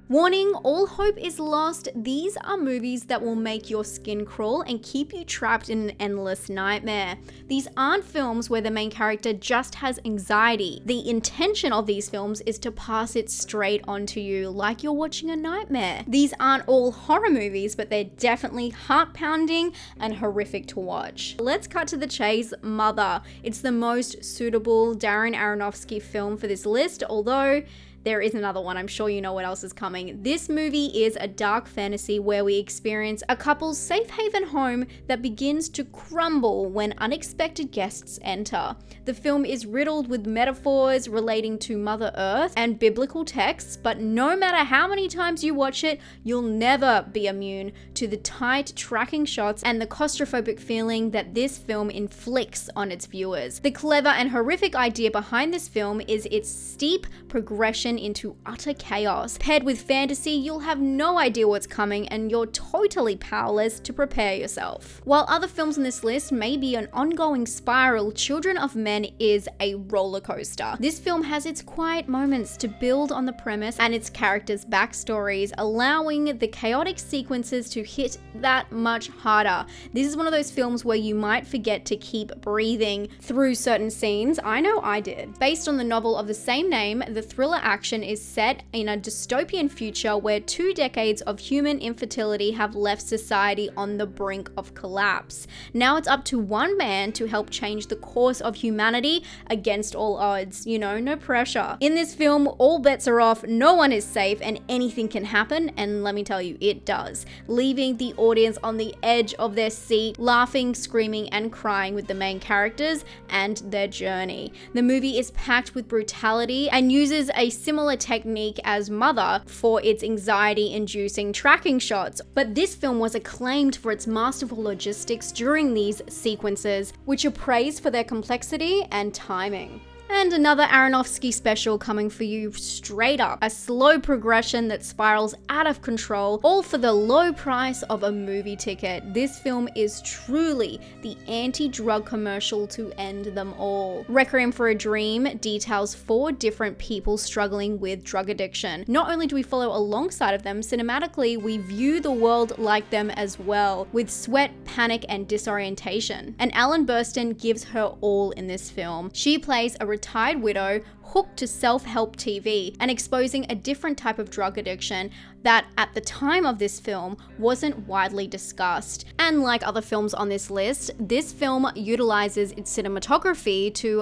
Warning, all hope is lost. These are movies that will make your skin crawl and keep you trapped in an endless nightmare. These aren't films where the main character just has anxiety. The intention of these films is to pass it straight onto you like you're watching a nightmare. These aren't all horror movies, but they're definitely heart-pounding and horrific to watch. Let's cut to the chase. Mother. It's the most suitable Darren Aronofsky film for this list, although there is another one. I'm sure you know what else is coming. This movie is a dark fantasy where we experience a couple's safe haven home that begins to crumble when unexpected guests enter. The film is riddled with metaphors relating to Mother Earth and biblical texts, but no matter how many times you watch it, you'll never be immune to the tight tracking shots and the claustrophobic feeling that this film inflicts on its viewers. The clever and horrific idea behind this film is its steep progression into utter chaos. Paired with fantasy, you'll have no idea what's coming and you're totally powerless to prepare yourself. While other films on this list may be an ongoing spiral, Children of Men is a roller coaster. This film has its quiet moments to build on the premise and its characters' backstories, allowing the chaotic sequences to hit that much harder. This is one of those films where you might forget to keep breathing through certain scenes. I know I did. Based on the novel of the same name, the thriller action is set in a dystopian future where 2 decades of human infertility have left society on the brink of collapse. Now it's up to one man to help change the course of humanity against all odds. You know, no pressure. In this film, all bets are off, no one is safe, and anything can happen, and let me tell you, it does, leaving the audience on the edge of their seat, laughing, screaming, and crying with the main characters and their journey. The movie is packed with brutality and uses a similar technique as Mother for its anxiety-inducing tracking shots, but this film was acclaimed for its masterful logistics during these sequences, which are praised for their complexity and timing. And another Aronofsky special coming for you straight up. A slow progression that spirals out of control, all for the low price of a movie ticket. This film is truly the anti-drug commercial to end them all. Requiem for a Dream details 4 different people struggling with drug addiction. Not only do we follow alongside of them, cinematically we view the world like them as well, with sweat, panic, and disorientation. And Ellen Burstyn gives her all in this film. She plays a retired widow hooked to self-help TV and exposing a different type of drug addiction that at the time of this film wasn't widely discussed. And like other films on this list, this film utilizes its cinematography to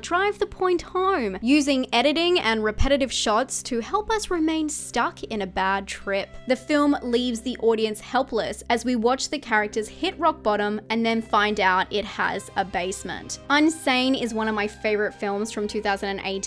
drive the point home, using editing and repetitive shots to help us remain stuck in a bad trip. The film leaves the audience helpless as we watch the characters hit rock bottom and then find out it has a basement. Unsane is one of my favorite films from 2018.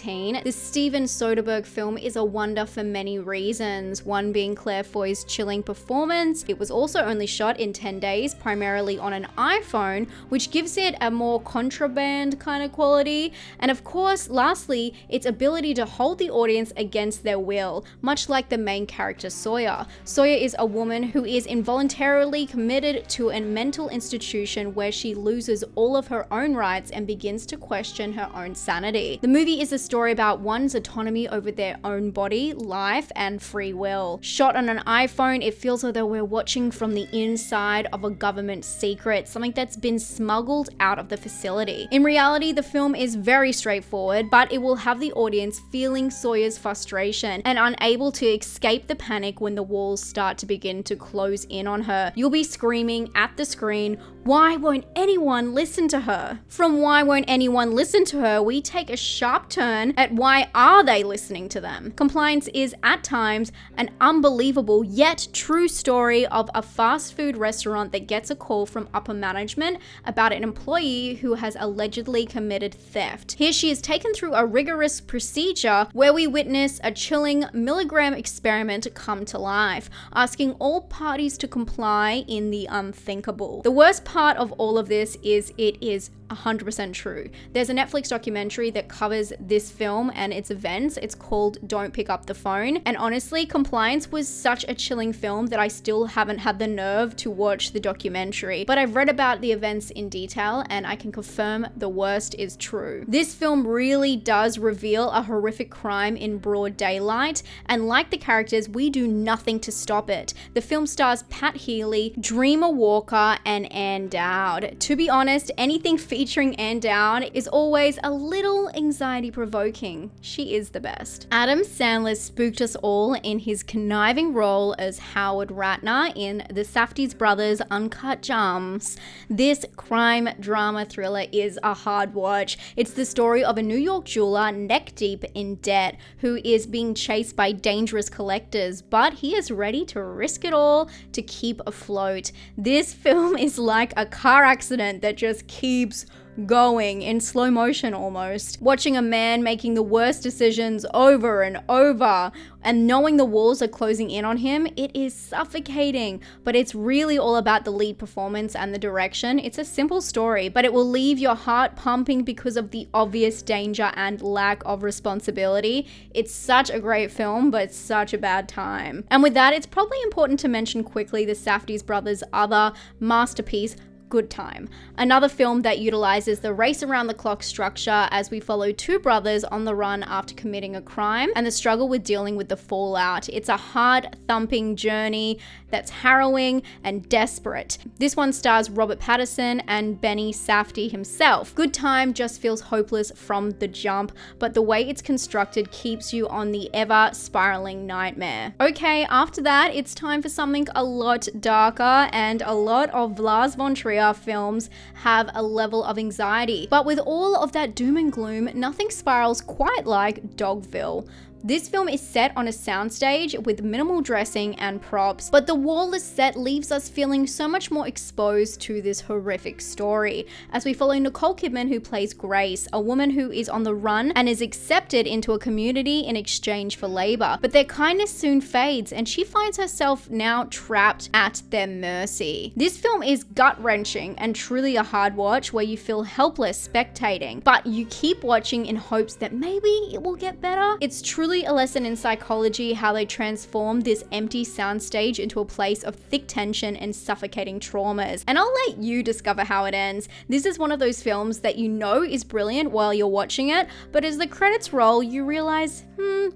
This Steven Soderbergh film is a wonder for many reasons, one being Claire Foy's chilling performance. It was also only shot in 10 days, primarily on an iPhone, which gives it a more contraband kind of quality. And of course, lastly, its ability to hold the audience against their will, much like the main character Sawyer. Sawyer is a woman who is involuntarily committed to a mental institution where she loses all of her own rights and begins to question her own sanity. The movie is a story about one's autonomy over their own body, life, and free will. Shot on an iPhone, it feels as though we're watching from the inside of a government secret, something that's been smuggled out of the facility. In reality, the film is very straightforward, but it will have the audience feeling Sawyer's frustration and unable to escape the panic when the walls start to begin to close in on her. You'll be screaming at the screen, "Why won't anyone listen to her?" From "why won't anyone listen to her," we take a sharp turn at why are they listening to them. Compliance is at times an unbelievable yet true story of a fast food restaurant that gets a call from upper management about an employee who has allegedly committed theft. Here she is taken through a rigorous procedure where we witness a chilling milligram experiment come to life, asking all parties to comply in the unthinkable. The worst part of all of this is it is 100% true. There's a Netflix documentary that covers this film and its events. It's called Don't Pick Up the Phone. And honestly, Compliance was such a chilling film that I still haven't had the nerve to watch the documentary. But I've read about the events in detail and I can confirm the worst is true. This film really does reveal a horrific crime in broad daylight, and like the characters, we do nothing to stop it. The film stars Pat Healy, Dreamer Walker, and Ann Dowd. To be honest, anything featuring Ann Dowd is always a little anxiety provoking. She is the best. Adam Sandler spooked us all in his conniving role as Howard Ratner in the Safdie brothers' Uncut Gems. This crime drama thriller is a hard watch. It's the story of a New York jeweler neck deep in debt who is being chased by dangerous collectors, but he is ready to risk it all to keep afloat. This film is like a car accident that just keeps going in slow motion almost. Watching a man making the worst decisions over and over and knowing the walls are closing in on him, it is suffocating. But it's really all about the lead performance and the direction. It's a simple story, but it will leave your heart pumping because of the obvious danger and lack of responsibility. It's such a great film, but such a bad time. And with that, it's probably important to mention quickly the Safdie brothers' other masterpiece, Goodtime, another film that utilizes the race around the clock structure as we follow two brothers on the run after committing a crime and the struggle with dealing with the fallout. It's a hard thumping journey that's harrowing and desperate. This one stars Robert Pattinson and Benny Safdie himself. Goodtime just feels hopeless from the jump, but the way it's constructed keeps you on the ever spiraling nightmare. Okay, after that, it's time for something a lot darker, and a lot of Lars von Trier films have a level of anxiety. But with all of that doom and gloom, nothing spirals quite like Dogville. This film is set on a soundstage with minimal dressing and props, but the wallless set leaves us feeling so much more exposed to this horrific story, as we follow Nicole Kidman, who plays Grace, a woman who is on the run and is accepted into a community in exchange for labor. But their kindness soon fades and she finds herself now trapped at their mercy. This film is gut-wrenching and truly a hard watch where you feel helpless spectating, but you keep watching in hopes that maybe it will get better. It's truly a lesson in psychology, how they transform this empty soundstage into a place of thick tension and suffocating traumas. And I'll let you discover how it ends. This is one of those films that you know is brilliant while you're watching it, but as the credits roll, you realize,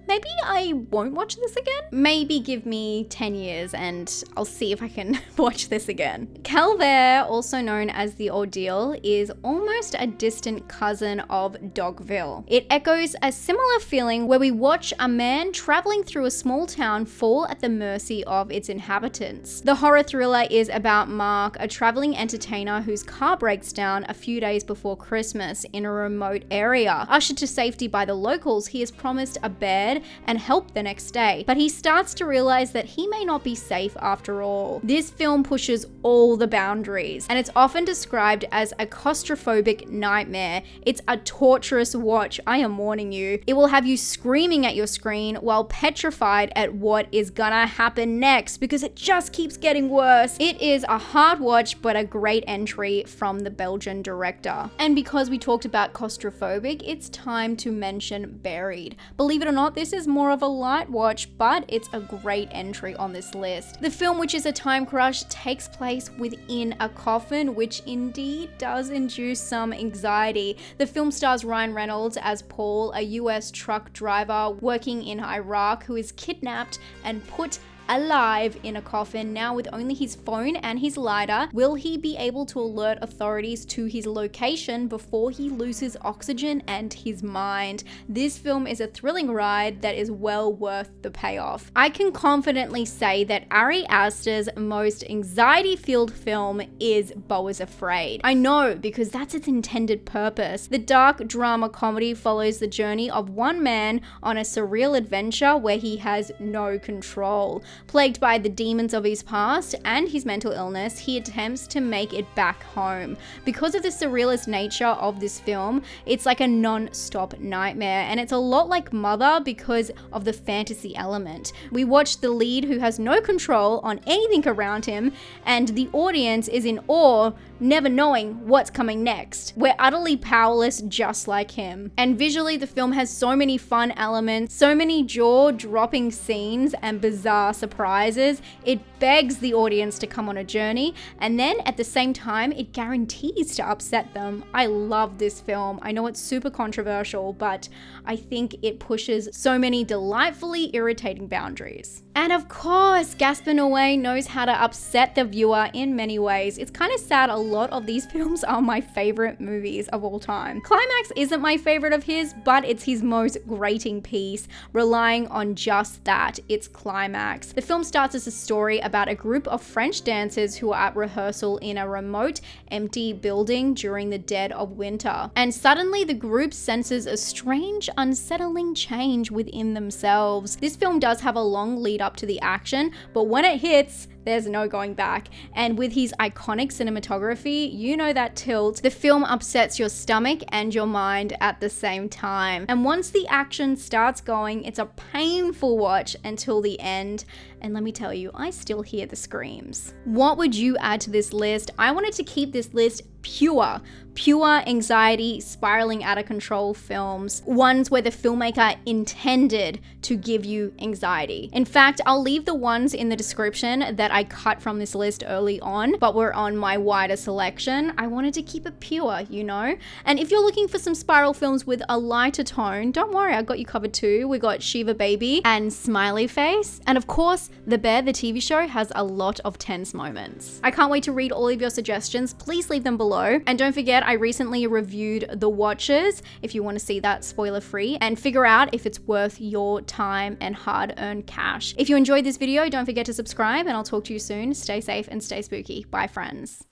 maybe I won't watch this again. Maybe give me 10 years and I'll see if I can watch this again. Calvaire, also known as The Ordeal, is almost a distant cousin of Dogville. It echoes a similar feeling where we watch a man traveling through a small town fall at the mercy of its inhabitants. The horror thriller is about Mark, a traveling entertainer whose car breaks down a few days before Christmas in a remote area. Ushered to safety by the locals, he is promised a bed and help the next day, but he starts to realize that he may not be safe after all. This film pushes all the boundaries, and it's often described as a claustrophobic nightmare. It's a torturous watch, I am warning you. It will have you screaming at your screen while petrified at what is gonna happen next because it just keeps getting worse. It is a hard watch, but a great entry from the Belgian director. And because we talked about claustrophobic, it's time to mention Buried. Believe it or not, this is more of a light watch, but it's a great entry on this list. The film, which is a time crush, takes place within a coffin, which indeed does induce some anxiety. The film stars Ryan Reynolds as Paul, a US truck driver working in Iraq who is kidnapped and put alive in a coffin. Now with only his phone and his lighter, will he be able to alert authorities to his location before he loses oxygen and his mind? This film is a thrilling ride that is well worth the payoff. I can confidently say that Ari Aster's most anxiety-filled film is Beau is Afraid. I know, because that's its intended purpose. The dark drama comedy follows the journey of one man on a surreal adventure where he has no control. Plagued by the demons of his past and his mental illness, he attempts to make it back home. Because of the surrealist nature of this film, it's like a non-stop nightmare, and it's a lot like Mother because of the fantasy element. We watch the lead who has no control on anything around him, and the audience is in awe, never knowing what's coming next. We're utterly powerless just like him. And visually, the film has so many fun elements, so many jaw-dropping scenes and bizarre surprises. It begs the audience to come on a journey, and then at the same time, it guarantees to upset them. I love this film. I know it's super controversial, but I think it pushes so many delightfully irritating boundaries. And of course, Gaspar Noé knows how to upset the viewer in many ways. It's kind of sad a lot of these films are my favorite movies of all time. Climax isn't my favorite of his, but it's his most grating piece, relying on just that, its climax. The film starts as a story about a group of French dancers who are at rehearsal in a remote, empty building during the dead of winter. And suddenly the group senses a strange, unsettling change within themselves. This film does have a long lead up to the action, but when it hits, there's no going back. And with his iconic cinematography, you know that tilt. The film upsets your stomach and your mind at the same time. And once the action starts going, it's a painful watch until the end. And let me tell you, I still hear the screams. What would you add to this list? I wanted to keep this list pure anxiety, spiraling out of control films, ones where the filmmaker intended to give you anxiety. In fact, I'll leave the ones in the description that I cut from this list early on, but were on my wider selection. I wanted to keep it pure, you know? And if you're looking for some spiral films with a lighter tone, don't worry, I got you covered too. We got Shiva Baby and Smiley Face. And of course, The Bear, the TV show, has a lot of tense moments. I can't wait to read all of your suggestions. Please leave them below. And don't forget, I recently reviewed The Watchers, if you want to see that spoiler free, and figure out if it's worth your time and hard-earned cash. If you enjoyed this video, don't forget to subscribe, and I'll talk to you soon. Stay safe and stay spooky. Bye, friends.